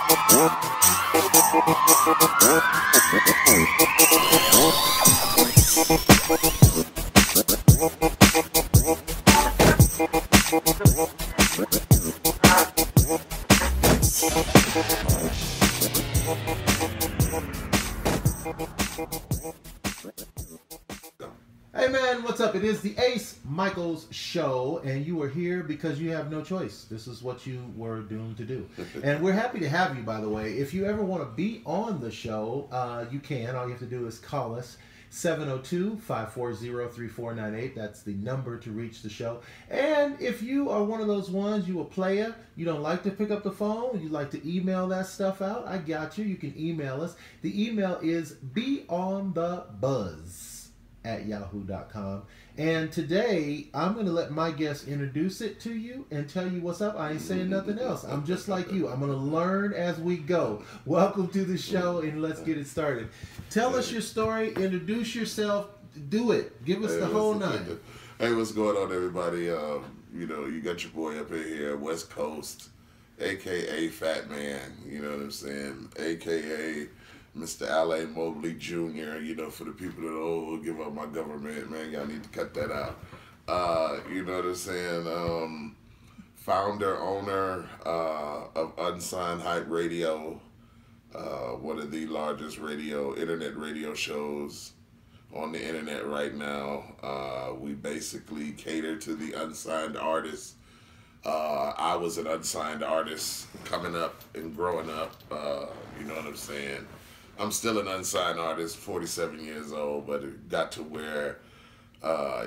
Hey man, what's up? It is the Ace Michaels Show, and you are here because you have no choice. This is what you were doomed to do. And we're happy to have you, by the way. If you ever want to be on the show, you can. All you have to do is call us, 702-540-3498. That's the number to reach the show. And if you are one of those ones, you a player, you don't like to pick up the phone, you like to email that stuff out, I got you. You can email us. The email is beonthebuzz@yahoo.com. And today, I'm going to let my guest introduce it to you and tell you what's up. I ain't saying nothing else. I'm just like you. I'm going to learn as we go. Welcome to the show, and let's get it started. Tell us your story. Introduce yourself. Do it. Give us the whole nine. Hey, what's going on, everybody? You know, you got your boy up in here, West Coast, a.k.a. Phatman. You know what I'm saying? A.k.a. Mr. Alaine Mobley Jr., you know, for the people that give up my government, man, y'all need to cut that out. You know what I'm saying? Founder, owner of Unsigned Hype Radio, one of the largest internet radio shows on the internet right now. We basically cater to the unsigned artists. I was an unsigned artist coming up and growing up, you know what I'm saying? I'm still an unsigned artist, 47 years old, but it got to where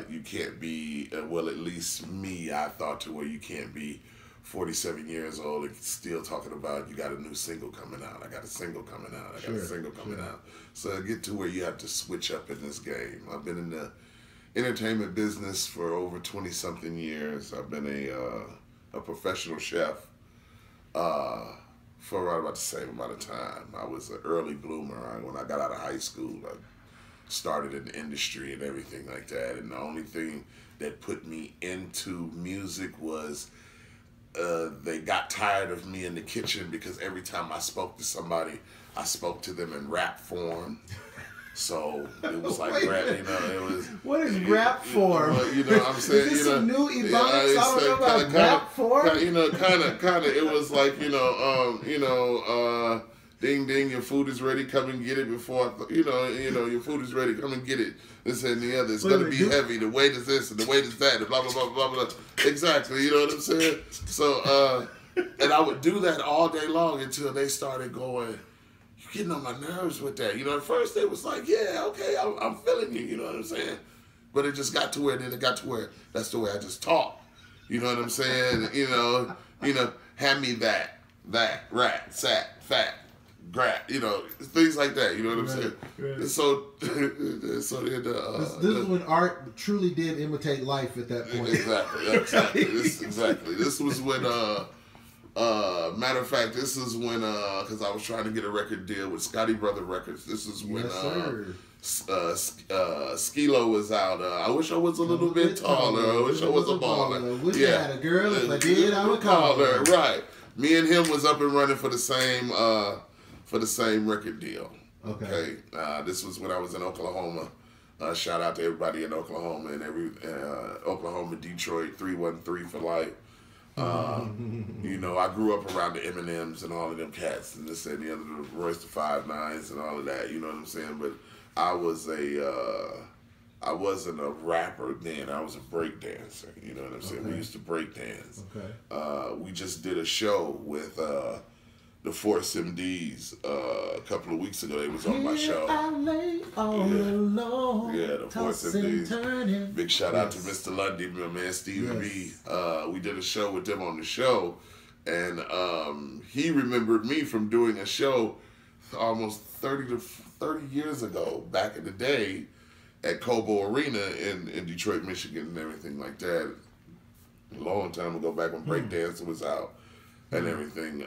you can't be, well, at least me, I thought to where you can't be 47 years old and still talking about you got a new single coming out. I got a single coming out. I got a single coming out. So I get to where you have to switch up in this game. I've been in the entertainment business for over 20-something years. I've been a professional chef. For right about the same amount of time. I was an early bloomer. When I got out of high school, I started in the industry and everything like that. And the only thing that put me into music was they got tired of me in the kitchen because every time I spoke to somebody, I spoke to them in rap form. So it was like rap, you know, it was... What is rap form? You know what I'm saying? Is this you know, some new ebonics? I don't know about rap form. You know, kind of, it was like, ding, ding, your food is ready, come and get it before, your food is ready, come and get it. This and the other. It's going to be heavy. The weight is this and the weight is that and blah, blah, blah, blah, blah. Exactly, you know what I'm saying? So, and I would do that all day long until they started going, getting on my nerves with that. You know, at first it was like, yeah, okay, I'm feeling you, you know what I'm saying? But it just got to where, that's the way I just talk. You know what I'm saying? You know, hand me that, rat, sack, fat, grat, you know, things like that, you know what I'm saying? Right. So then, this is when art truly did imitate life at that point. Exactly. This was when, matter of fact, this is when, because I was trying to get a record deal with Scotty Brother Records. This is when Skilo was out. I wish I was a little bit taller. I wish I was a baller. Wish I had a girl. If I did, I would call her. Right. Me and him was up and running for the same record deal. Okay. This was when I was in Oklahoma. Shout out to everybody in Oklahoma and Oklahoma, Detroit, 313 for life. You know, I grew up around the Eminems and all of them cats and this and the other, the Royce the 5'9" and all of that, you know what I'm saying? But I wasn't a rapper then, I was a break dancer, you know what I'm saying? We used to break dance. We just did a show with the Force MDs a couple of weeks ago. They was on my show. The Force MDs. Big shout out to Mr. Lundy, my man Stevie B. We did a show with them on the show, and he remembered me from doing a show almost 30 years ago, back in the day, at Cobo Arena in Detroit, Michigan, and everything like that. A long time ago, back when breakdancing was out and everything.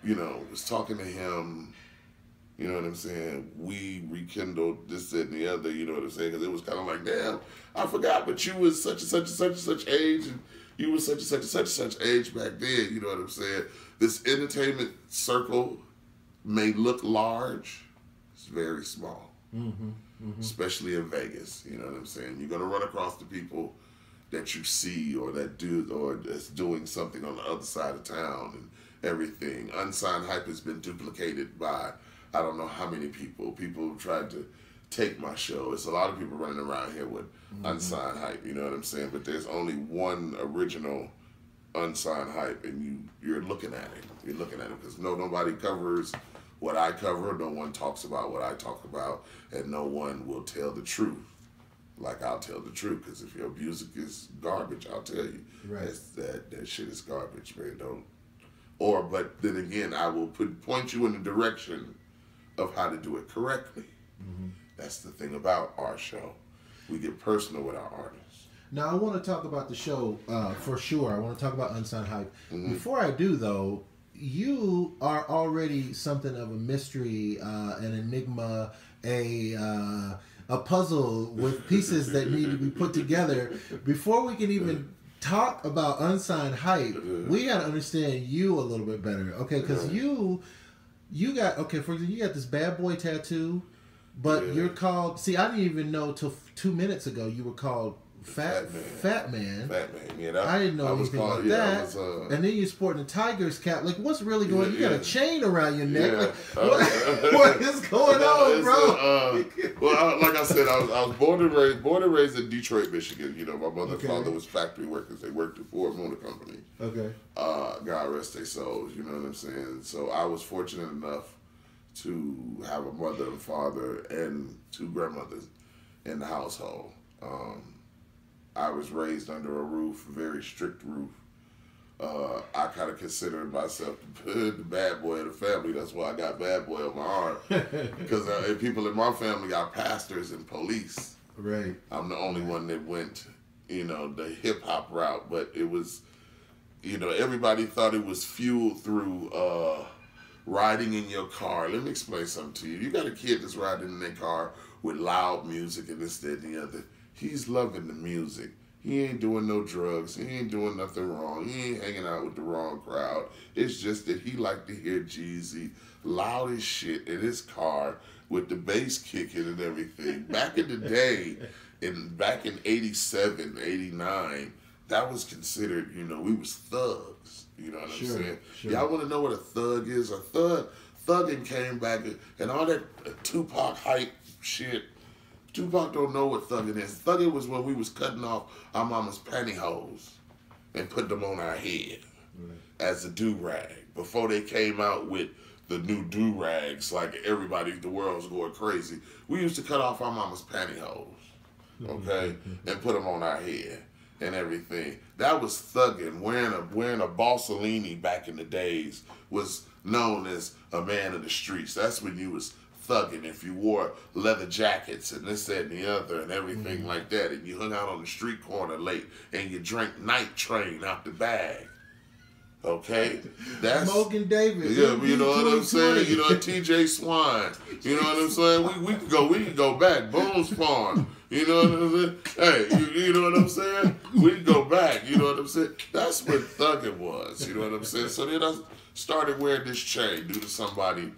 You know, was talking to him, you know what I'm saying? We rekindled this, that, and the other, you know what I'm saying? Because it was kind of like, damn, I forgot, but you was such and such and such and such age, and you was such and such and such and such age back then, you know what I'm saying? this entertainment circle may look large. It's very small, especially in Vegas. You know what I'm saying? You're gonna run across the people that you see or that do or that's doing something on the other side of town and everything. Unsigned hype has been duplicated by I don't know how many people. People have tried to take my show. It's a lot of people running around here with unsigned hype. You know what I'm saying? But there's only one original unsigned hype, and you're looking at it. You're looking at it because nobody covers what I cover. No one talks about what I talk about, and no one will tell the truth. Like I'll tell the truth, because if your music is garbage, I'll tell you. Right. That shit is garbage, man. Don't. But then again, I will point you in the direction of how to do it correctly. That's the thing about our show. We get personal with our artists. Now, I want to talk about the show for sure. I want to talk about Unsigned Hype. Before I do, though, you are already something of a mystery, an enigma, a puzzle with pieces that need to be put together. Before we can even talk about Unsigned Hype, we got to understand you a little bit better, okay? Because you got, okay, for example, you got this bad boy tattoo, but you're called, see, I didn't even know till 2 minutes ago you were called Phatman. Yeah, I didn't know anything about that. And then you're sporting a Tiger's cap. Like, what's really going on? You got a chain around your neck. Like, what is going on, bro? Well, like I said, I was born and raised in Detroit, Michigan. You know, my mother and father was factory workers. They worked at Ford Motor Company. Okay. God rest their souls. You know what I'm saying? So I was fortunate enough to have a mother and father and 2 grandmothers in the household. I was raised under a roof, a very strict roof. I kind of considered myself the bad boy of the family. That's why I got bad boy on my arm. Because people in my family got pastors and police. Right. I'm the only one that went, the hip hop route. But it was, everybody thought it was fueled through riding in your car. Let me explain something to you. You got a kid that's riding in their car with loud music and this, that, and the other. He's loving the music. He ain't doing no drugs. He ain't doing nothing wrong. He ain't hanging out with the wrong crowd. It's just that he like to hear Jeezy loud as shit in his car with the bass kicking and everything. Back in the day, back in 87, 89, that was considered, we was thugs. You know what I'm saying? Sure. Y'all want to know what a thug is? Thugging came back and all that Tupac hype shit. Tupac don't know what thugging is. Thugging was when we was cutting off our mama's pantyhose and putting them on our head as a do-rag. Before they came out with the new do-rags, like everybody, the world's going crazy. We used to cut off our mama's pantyhose, okay, and put them on our head and everything. That was thugging. Wearing a Balsalini back in the days was known as a man of the streets. That's when you was thugging. If you wore leather jackets and this, that, and the other and everything like that, and you hung out on the street corner late and you drank Night Train out the bag. Okay? That's Morgan Davis. Yeah, you know what I'm saying? TJ Swine. You know what I'm saying? We can go back. Bones Farm. You know what I'm saying? Hey, you know what I'm saying? We can go back. You know what I'm saying? That's what thugging was. You know what I'm saying? So then I started wearing this chain due to somebody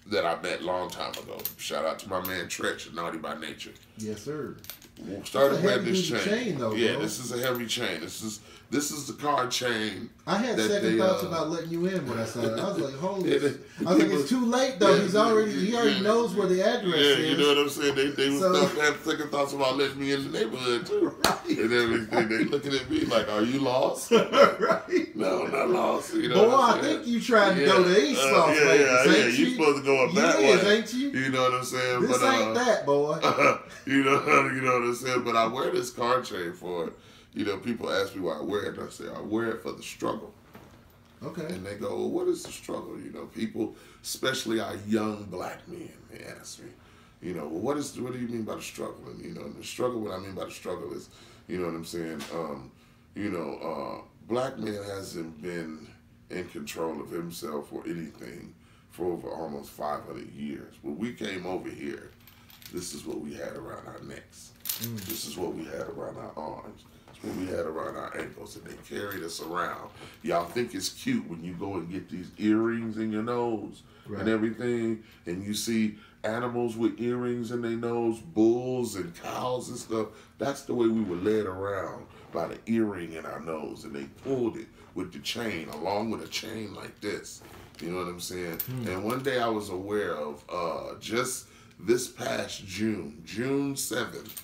that I met a long time ago. Shout out to my man Tretch, Naughty by Nature. Yes, sir. Started wearing this chain though, yeah, bro. this is a heavy chain. This is the car chain. I had second thoughts about letting you in when I saw it. I was like, holy shit. I was like, it's too late though. He already knows where the address is. Yeah, you know what I'm saying? They had second thoughts about letting me in the neighborhood too. Right. And everything. They looking at me like, are you lost? Right. No, not lost. You know boy, I think you tried to go to East Las Vegas. Yeah, you supposed to go up that way. Ain't you? You know what I'm saying? This ain't that, boy. You know what I'm saying? But I wear this car chain for, people ask me why I wear it, and I say, I wear it for the struggle. Okay. And they go, well, what is the struggle? People, especially our young black men, they ask me, well, what do you mean by the struggle? And, the struggle, what I mean by the struggle is, you know what I'm saying? Black man hasn't been in control of himself or anything for over almost 500 years. When we came over here, this is what we had around our necks. This is what we had around our arms. It's And we had around our ankles, and they carried us around. Y'all think it's cute when you go and get these earrings in your nose and everything, and you see animals with earrings in their nose, bulls and cows and stuff. That's the way we were led around, by the earring in our nose, and they pulled it with the chain, along with a chain like this. You know what I'm saying? And one day I was aware of, just this past June 7th,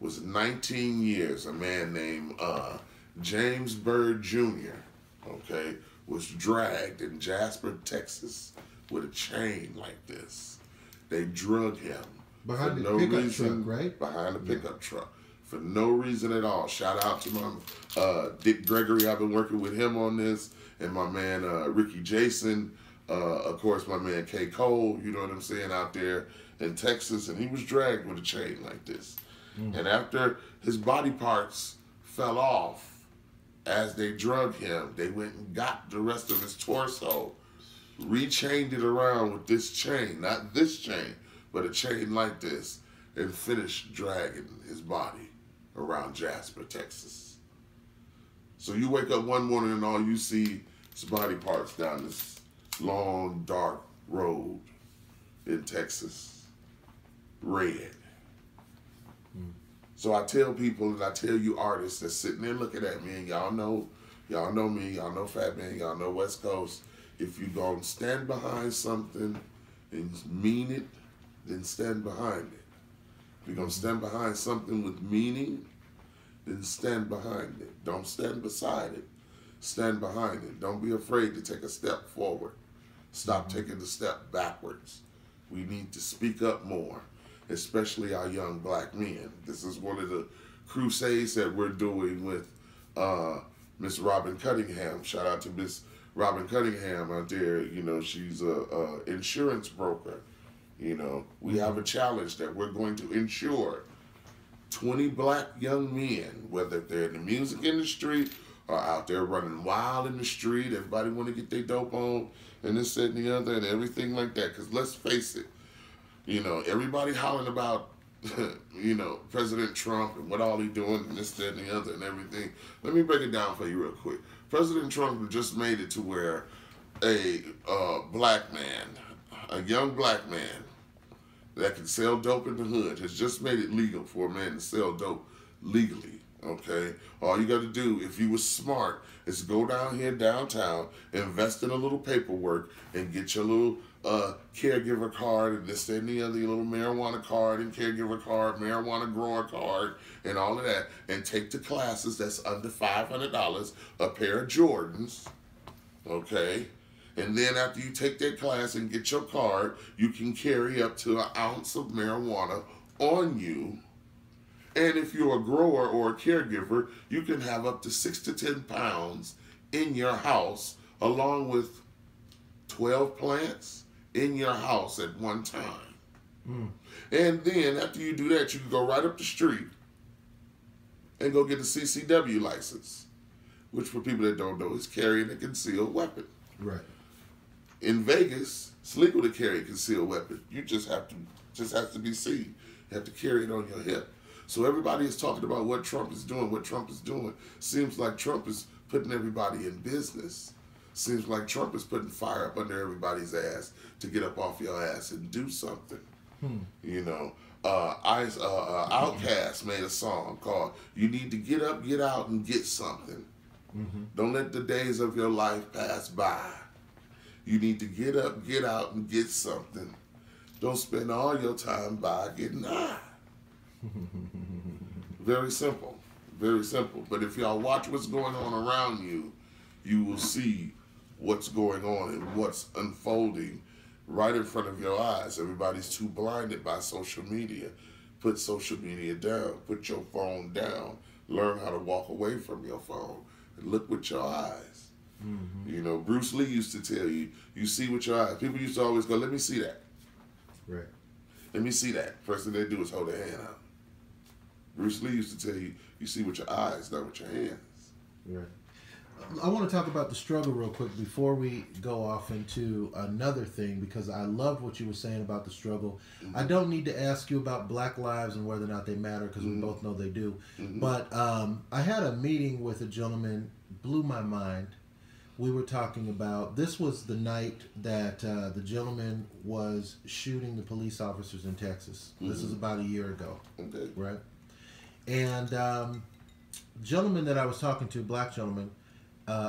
was 19 years, a man named James Byrd Jr., okay, was dragged in Jasper, Texas with a chain like this. They drug him. Behind the pickup truck, right? Behind the pickup truck. For no reason at all. Shout out to my Dick Gregory. I've been working with him on this. And my man Ricky Jason. Of course, my man K. Cole, you know what I'm saying, out there in Texas. And he was dragged with a chain like this. And after his body parts fell off, as they drug him, they went and got the rest of his torso, rechained it around with this chain, not this chain, but a chain like this, and finished dragging his body around Jasper, Texas. So you wake up one morning and all you see is body parts down this long, dark road in Texas, red. So I tell people, and I tell you artists that's sitting there looking at me, and y'all know me, y'all know Phatman, y'all know West Coast. If you gonna stand behind something and mean it, then stand behind it. If you're gonna stand behind something with meaning, then stand behind it. Don't stand beside it. Stand behind it. Don't be afraid to take a step forward. Stop taking the step backwards. We need to speak up more, especially our young black men. This is one of the crusades that we're doing with Miss Robin Cunningham. Shout out to Miss Robin Cunningham out there. You know, she's a insurance broker. You know, we have a challenge that we're going to insure 20 black young men, whether they're in the music industry or out there running wild in the street. Everybody want to get their dope on and this, that, and the other, and everything like that. Because let's face it, you know, everybody hollering about, you know, President Trump and what all he doing and this, that, and the other and everything. Let me break it down for you real quick. President Trump just made it to where a black man, a young black man that can sell dope in the hood, has just made it legal for a man to sell dope legally, okay? All you got to do, if you was smart, is go down here downtown, invest in a little paperwork, and get your little caregiver card and this, that, and the other, your little marijuana card and caregiver card, marijuana grower card, and all of that, and take the classes that's under $500, a pair of Jordans, okay? And then after you take that class and get your card, you can carry up to 1 ounce of marijuana on you. And if you're a grower or a caregiver, you can have up to 6 to 10 pounds in your house, along with 12 plants in your house at one time. And then after you do that, you can go right up the street and go get a CCW license, which for people that don't know is carrying a concealed weapon. Right. In Vegas, it's legal to carry a concealed weapon. You just has to be seen. You have to carry it on your hip. So everybody is talking about what Trump is doing, what Trump is doing. Seems like Trump is putting everybody in business. Seems like Trump is putting fire up under everybody's ass to get up off your ass and do something. You know, Outkast made a song called "You Need to Get Up, Get Out, and Get Something." Don't let the days of your life pass by. You need to get up, get out, and get something. Don't spend all your time by getting high. Very simple. Very simple. But if y'all watch what's going on around you, you will see what's going on and what's unfolding right in front of your eyes. Everybody's too blinded by social media. Put social media down. Put your phone down. Learn how to walk away from your phone and look with your eyes. You know, Bruce Lee used to tell you, you see with your eyes. People used to always go, let me see that. Right. Let me see that. First thing they do is hold their hand out. Bruce Lee used to tell you, you see with your eyes, not with your hands. Right. I want to talk about the struggle real quick before we go off into another thing, because I loved what you were saying about the struggle. Mm-hmm. I don't need to ask you about Black lives and whether or not they matter, because we both know they do. But I had a meeting with a gentleman, blew my mind. We were talking about, this was the night that the gentleman was shooting the police officers in Texas. This was about a year ago. Okay. Right? And gentleman that I was talking to, black gentleman,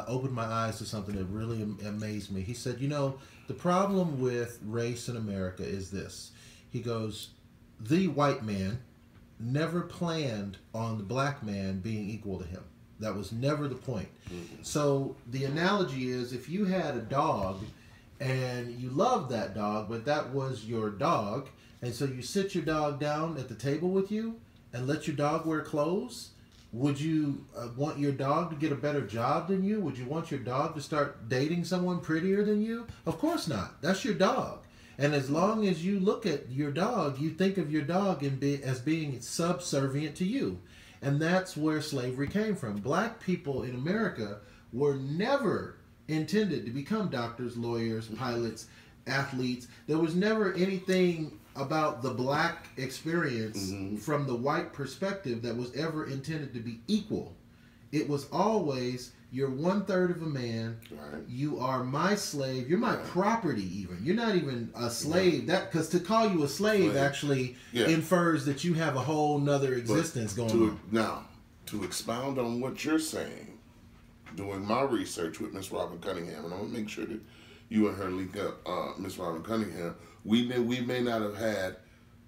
opened my eyes to something that really amazed me. He said, you know, the problem with race in America is this. He goes, the white man never planned on the black man being equal to him. That was never the point. So the analogy is, if you had a dog and you loved that dog, but that was your dog, and so you sit your dog down at the table with you and let your dog wear clothes, would you want your dog to get a better job than you? Would you want your dog to start dating someone prettier than you? Of course not. That's your dog. And as long as you look at your dog, you think of your dog as being subservient to you. And that's where slavery came from. Black people in America were never intended to become doctors, lawyers, pilots, athletes. There was never anything about the black experience from the white perspective that was ever intended to be equal. It was always, you're 1/3 of a man. Right. You are my slave. You're my property. Even you're not even a slave. That, because to call you a slave actually infers that you have a whole nother existence going on. Now, to expound on what you're saying, doing my research with Miss Robin Cunningham, and I'm gonna make sure that you and her link up, Miss Robin Cunningham. We may not have had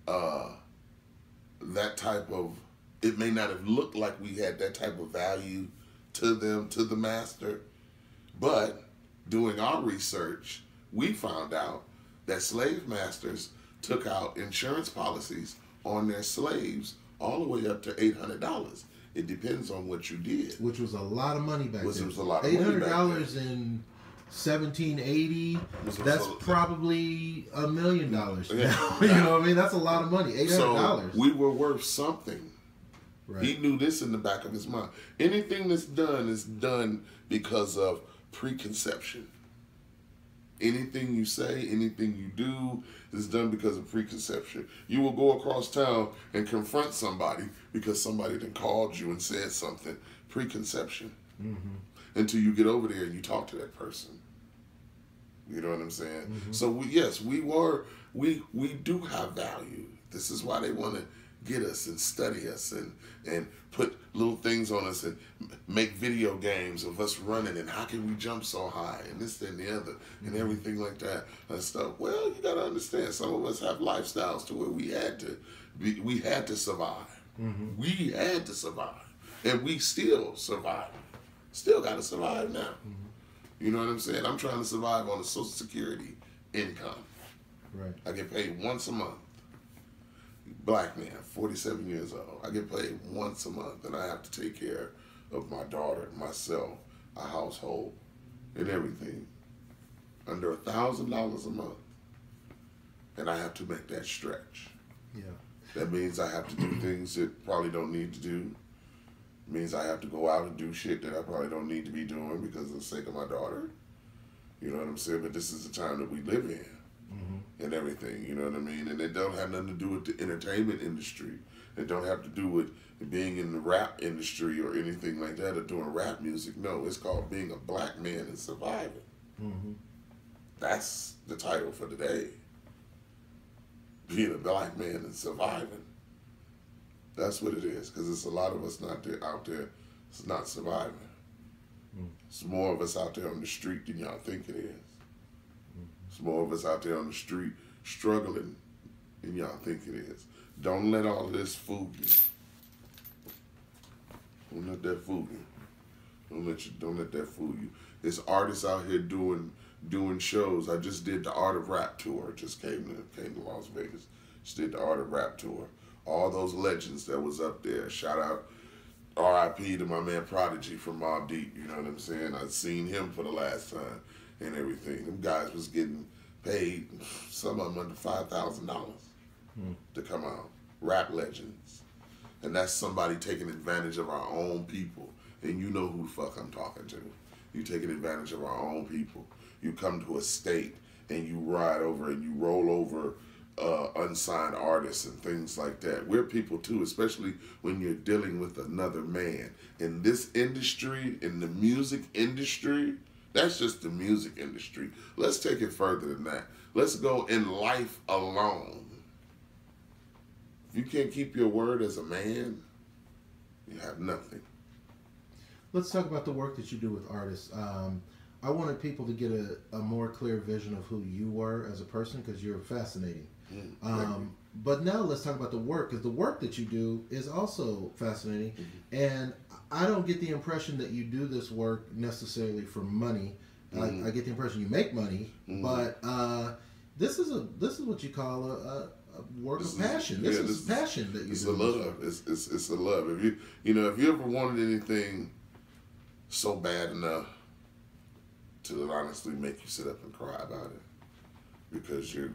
that type of. It may not have looked like we had that type of value to them, to the master, but doing our research, we found out that slave masters took out insurance policies on their slaves all the way up to $800. It depends on what you did. Which was a lot of money back then. Which was a lot of money back then. $800 in 1780. That's probably $1 million now. You know what I mean? That's a lot of money. $800. So we were worth something. Right. He knew this in the back of his mind. Anything that's done is done because of preconception. Anything you say, anything you do is done because of preconception. You will go across town and confront somebody because somebody then called you and said something. Preconception. Until you get over there and you talk to that person. You know what I'm saying? So we do have value. This is why they want to get us and study us and put little things on us and make video games of us running and how can we jump so high and this, that, and the other and everything like that and stuff. Well, you got to understand, some of us have lifestyles to where we had to survive. We had to survive, and we still survive. Still got to survive now. You know what I'm saying? I'm trying to survive on a Social Security income. Right. I get paid once a month. Black man, 47 years old. I get paid once a month, and I have to take care of my daughter, myself, a household, and everything. Under $1,000 a month, and I have to make that stretch. Yeah. That means I have to do things that probably don't need to do. It means I have to go out and do shit that I probably don't need to be doing because of the sake of my daughter. You know what I'm saying? But this is the time that we live in. And everything, you know what I mean? And it don't have nothing to do with the entertainment industry. It don't have to do with being in the rap industry or anything like that or doing rap music. No, it's called being a black man and surviving. That's the title for today. Being a black man and surviving. That's what it is, because it's a lot of us out there it's not surviving. It's more of us out there on the street than y'all think it is. It's more of us out there on the street struggling than y'all think it is. Don't let all of this fool you. Don't let that fool you. Don't let that fool you. There's artists out here doing shows. I just did the Art of Rap tour. Just came to Las Vegas. Just did the Art of Rap tour. All those legends that was up there. Shout out R.I.P. to my man Prodigy from Mobley. You know what I'm saying? I've seen him for the last time. And everything. Them guys was getting paid, some of them under $5,000 to come out. Rap legends. And that's somebody taking advantage of our own people. And you know who the fuck I'm talking to. You taking advantage of our own people. You come to a state and you ride over and you roll over unsigned artists and things like that. We're people too, especially when you're dealing with another man. In this industry, in the music industry, that's just the music industry. Let's take it further than that. Let's go in life alone. If you can't keep your word as a man, you have nothing. Let's talk about the work that you do with artists. I wanted people to get a more clear vision of who you were as a person, because you're fascinating. But now let's talk about the work, because the work that you do is also fascinating. And I don't get the impression that you do this work necessarily for money. I get the impression you make money, but this is what you call a work of passion. This is passion that you do. It's a love. It's a love. If you ever wanted anything so bad enough to honestly make you sit up and cry about it, because you're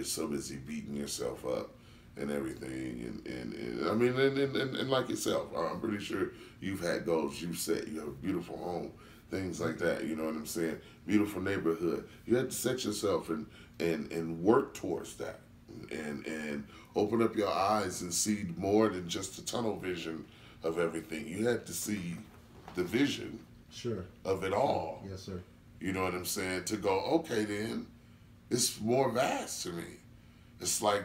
so busy beating yourself up and everything, and I mean, and like yourself, I'm pretty sure you've had goals you've set. You have a beautiful home, things like that. You know what I'm saying? Beautiful neighborhood. You had to set yourself and work towards that, and open up your eyes and see more than just the tunnel vision of everything. You had to see the vision of it all. Yes, sir. You know what I'm saying? To go, okay, then it's more vast to me. It's like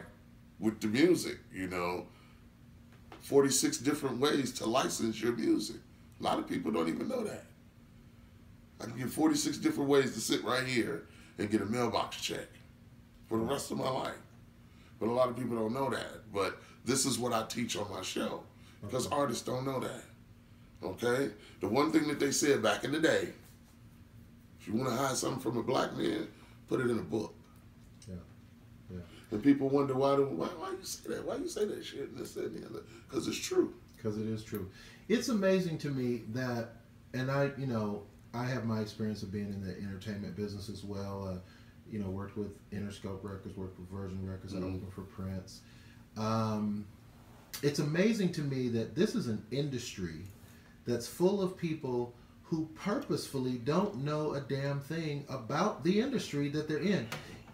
with the music, 46 different ways to license your music. A lot of people don't even know that. I can get 46 different ways to sit right here and get a mailbox check for the rest of my life. But a lot of people don't know that. But this is what I teach on my show, because artists don't know that. Okay? The one thing that they said back in the day, if you want to hide something from a black man, put it in a book. Yeah. And people wonder why you say that? Why you say that shit and this, that, and the other? Because it's true. Because it is true. It's amazing to me that, and I have my experience of being in the entertainment business as well. Worked with Interscope Records, worked with Virgin Records, I opened for Prince. It's amazing to me that this is an industry that's full of people who purposefully don't know a damn thing about the industry that they're in.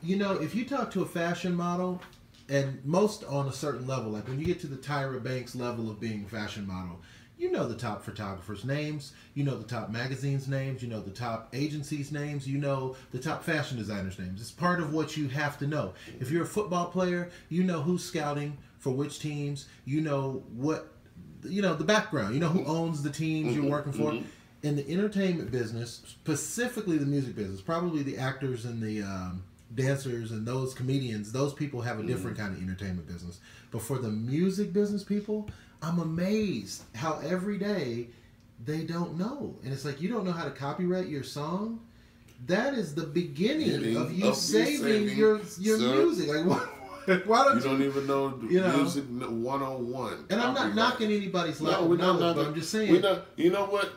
If you talk to a fashion model, and most on a certain level, like when you get to the Tyra Banks level of being a fashion model, you know the top photographers' names, you know the top magazines' names, you know the top agencies' names, you know the top fashion designers' names. It's part of what you have to know. If you're a football player, you know who's scouting for which teams, you know the background, you know who owns the teams you're working for. In the entertainment business, specifically the music business, probably the actors and the dancers and those comedians, those people have a different kind of entertainment business. But for the music business people, I'm amazed how every day they don't know. And it's like, you don't know how to copyright your song? That is the beginning of you saving your music. Like, why don't you don't even know music 101. And I'm not knocking anybody's level of knowledge, but I'm just saying. You know what?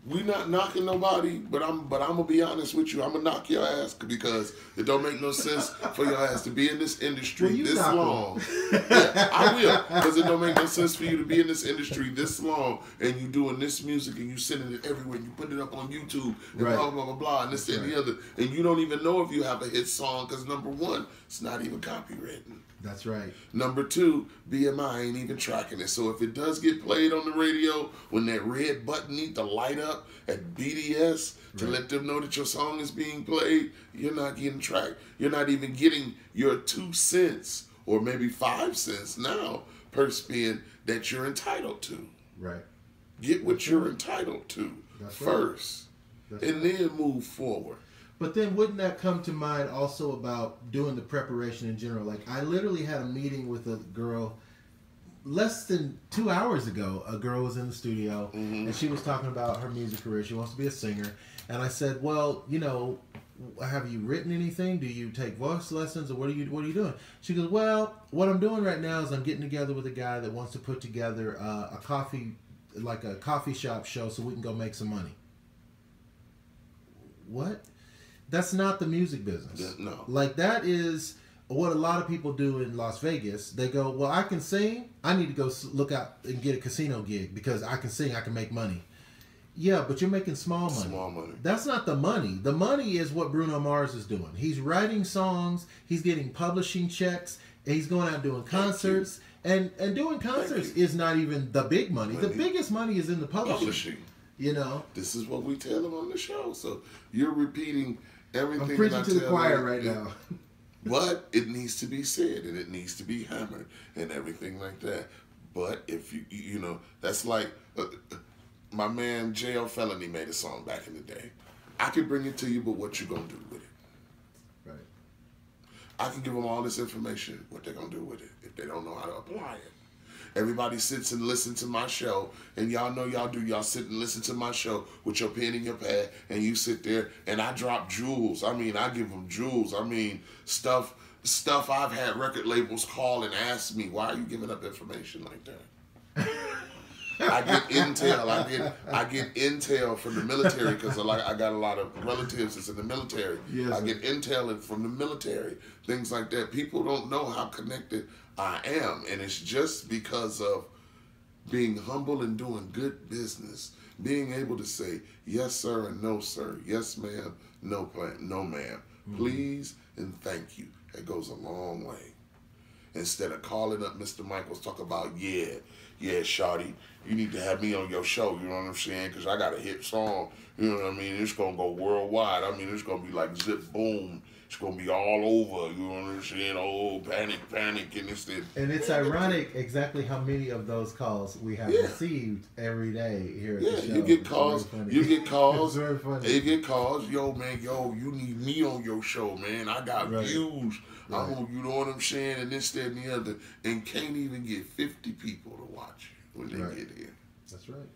We not knocking nobody, but I'm gonna be honest with you. I'm gonna knock your ass, because it don't make no sense for your ass to be in this industry this long. Yeah, I will, because it don't make no sense for you to be in this industry this long and you doing this music and you sending it everywhere. You put it up on YouTube and blah blah blah blah and this and the other, and you don't even know if you have a hit song, because number one, it's not even copywritten. That's right. Number two, BMI ain't even tracking it. So if it does get played on the radio, when that red button needs to light up at BDS to let them know that your song is being played, you're not getting tracked. You're not even getting your 2 cents or maybe 5 cents now per spin that you're entitled to. Right. Get what you're entitled to first, and then move forward. But then wouldn't that come to mind also about doing the preparation in general? Like, I literally had a meeting with a girl less than 2 hours ago. A girl was in the studio, and she was talking about her music career. She wants to be a singer. And I said, well, have you written anything? Do you take voice lessons, or what are you doing? She goes, well, what I'm doing right now is I'm getting together with a guy that wants to put together a coffee shop show so we can go make some money. What? That's not the music business. No. Like, that is what a lot of people do in Las Vegas. They go, well, I can sing. I need to go look out and get a casino gig because I can sing. I can make money. Yeah, but you're making small money. Small money. That's not the money. The money is what Bruno Mars is doing. He's writing songs. He's getting publishing checks. And he's going out doing concerts. And doing concerts is not even the big money. The biggest money is in the publishing. You know. This is what we tell him on the show. So you're repeating everything. I'm preaching to the choir right now. But it needs to be said, and it needs to be hammered, and everything like that. But if you know, that's like my man J.L. Felony made a song back in the day. I could bring it to you, but what you gonna do with it? Right. I can give them all this information. What they're gonna do with it if they don't know how to apply it? Everybody sits and listens to my show, and y'all know y'all do. Y'all sit and listen to my show with your pen and your pad, and you sit there, and I drop jewels. I mean, I give them jewels. I mean, stuff I've had record labels call and ask me, why are you giving up information like that? I get intel. I get intel from the military because I got a lot of relatives that's in the military. Yes, I get intel from the military, things like that. People don't know how connected I am, and it's just because of being humble and doing good business, being able to say yes sir and no sir, yes ma'am, no ma'am, please and thank you. It goes a long way. Instead of calling up Mr. Michaels, talk about yeah, shawty, you need to have me on your show, you know what I'm saying? Because I got a hit song, you know what I mean? It's going to go worldwide. I mean, it's going to be like zip boom. It's going to be all over, you know what I'm saying? Oh, panic, and it's the... And it's ironic exactly how many of those calls we have received every day here at the show. You get calls, It's very funny. You get calls, yo, man, you need me on your show, man. I got views. Right. You know what I'm saying? And this, that, and the other. And can't even get 50 people to watch you when they get here. That's right.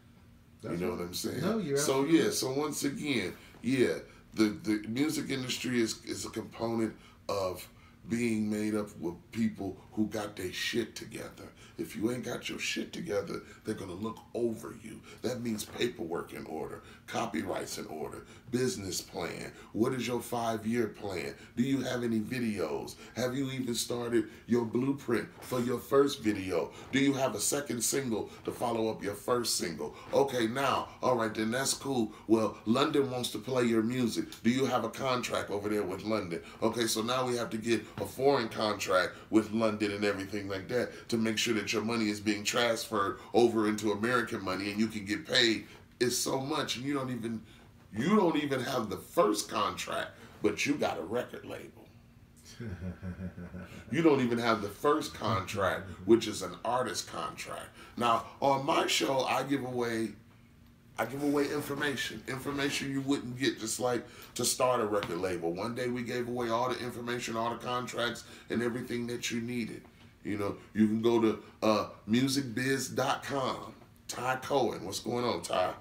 You know what I'm saying? No, you're so absolutely yeah, so once again, the music industry is a component of being made up with people who got their shit together. If you ain't got your shit together, they're going to look over you. That means paperwork in order, copyrights in order, business plan. What is your 5-year plan? Do you have any videos? Have you even started your blueprint for your first video? Do you have a second single to follow up your first single? Okay, now, all right, then that's cool. Well, London wants to play your music. Do you have a contract over there with London? Okay, so now we have to get a foreign contract with London and everything like that to make sure that your money is being transferred over into American money and you can get paid. It's so much, and you don't even have the first contract, but you got a record label. You don't even have the first contract, which is an artist contract. Now, on my show, I give away information you wouldn't get, just like to start a record label. One day we gave away all the information, all the contracts, and everything that you needed. You know, you can go to musicbiz.com. Ty Cohen, what's going on, Ty?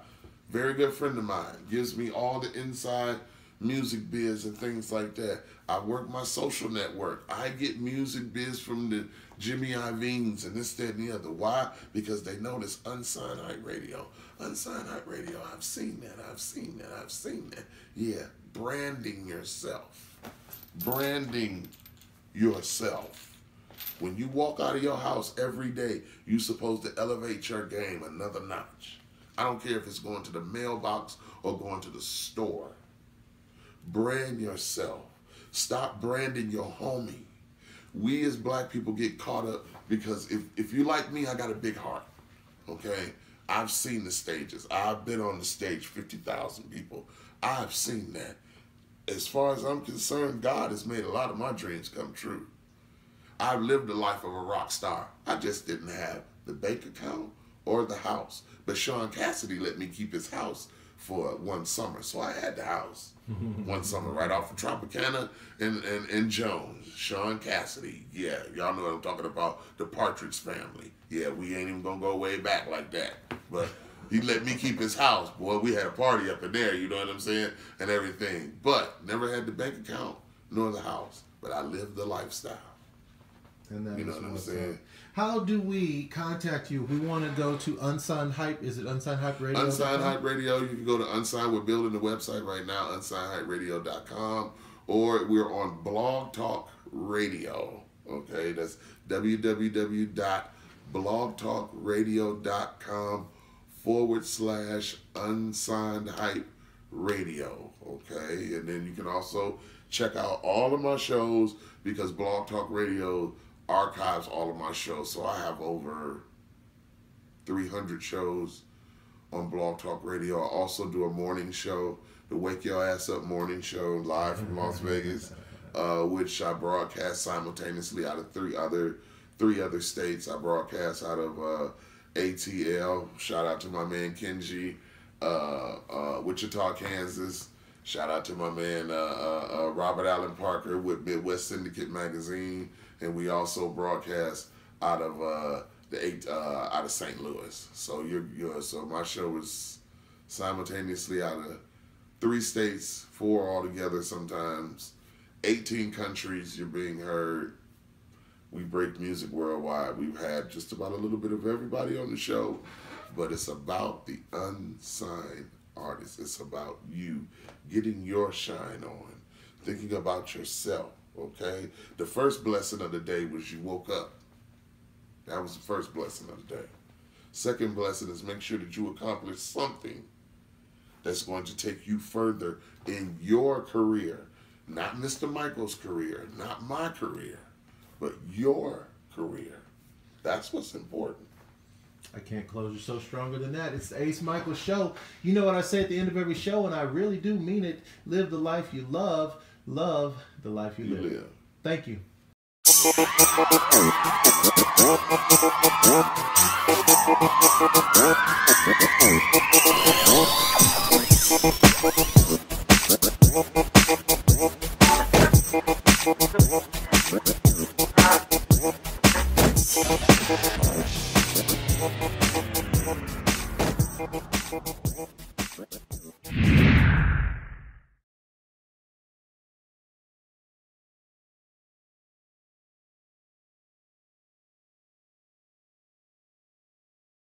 Very good friend of mine. Gives me all the inside music biz and things like that. I work my social network. I get music biz from the Jimmy Iovine's and this, that, and the other. Why? Because they know this Unsigned Hype Radio. Unsigned Hype Radio, I've seen that. Yeah, branding yourself. When you walk out of your house every day, you're supposed to elevate your game another notch. I don't care if it's going to the mailbox or going to the store. Brand yourself. Stop branding your homie. We as black people get caught up because if you like me, I got a big heart. Okay? I've seen the stages. I've been on the stage, 50,000 people. I've seen that. As far as I'm concerned, God has made a lot of my dreams come true. I've lived the life of a rock star. I just didn't have the bank account or the house. But Sean Cassidy let me keep his house for one summer, so I had the house. One summer right off of Tropicana and Jones. Sean Cassidy. Yeah, y'all know what I'm talking about. The Partridge Family. Yeah, we ain't even gonna go way back like that. But he let me keep his house. Boy, we had a party up in there, you know what I'm saying? And everything. But never had the bank account nor the house. But I lived the lifestyle. And that you know what I'm saying? How do we contact you? We want to go to Unsigned Hype. Is it Unsigned Hype Radio? Unsigned Hype Radio. You can go to Unsigned. We're building the website right now, unsignedhyperadio.com. Or we're on Blog Talk Radio. Okay, that's www.blogtalkradio.com /Unsigned Hype Radio. Okay, and then you can also check out all of my shows because Blog Talk Radio archives all of my shows. So I have over 300 shows on Blog Talk Radio. I also do a morning show, the Wake Your Ass Up morning show, live from Las Vegas, which I broadcast simultaneously out of three other states. I broadcast out of ATL. Shout out to my man Kenji, Wichita, Kansas. Shout out to my man Robert Allen Parker with Midwest Syndicate Magazine, and we also broadcast out of out of St. Louis. So so my show is simultaneously out of 3 states, 4 altogether sometimes, 18 countries. You're being heard. We break music worldwide. We've had just about a little bit of everybody on the show, but it's about the unsigned artists. It's about you getting your shine on, thinking about yourself, okay? The first blessing of the day was you woke up. That was the first blessing of the day. Second blessing is make sure that you accomplish something that's going to take you further in your career. Not Mr. Michael's career, not my career, but your career. That's what's important. I can't close your show stronger than that. It's the Ace Michael Show. You know what I say at the end of every show, and I really do mean it. Live the life you love. Love the life you live. Thank you.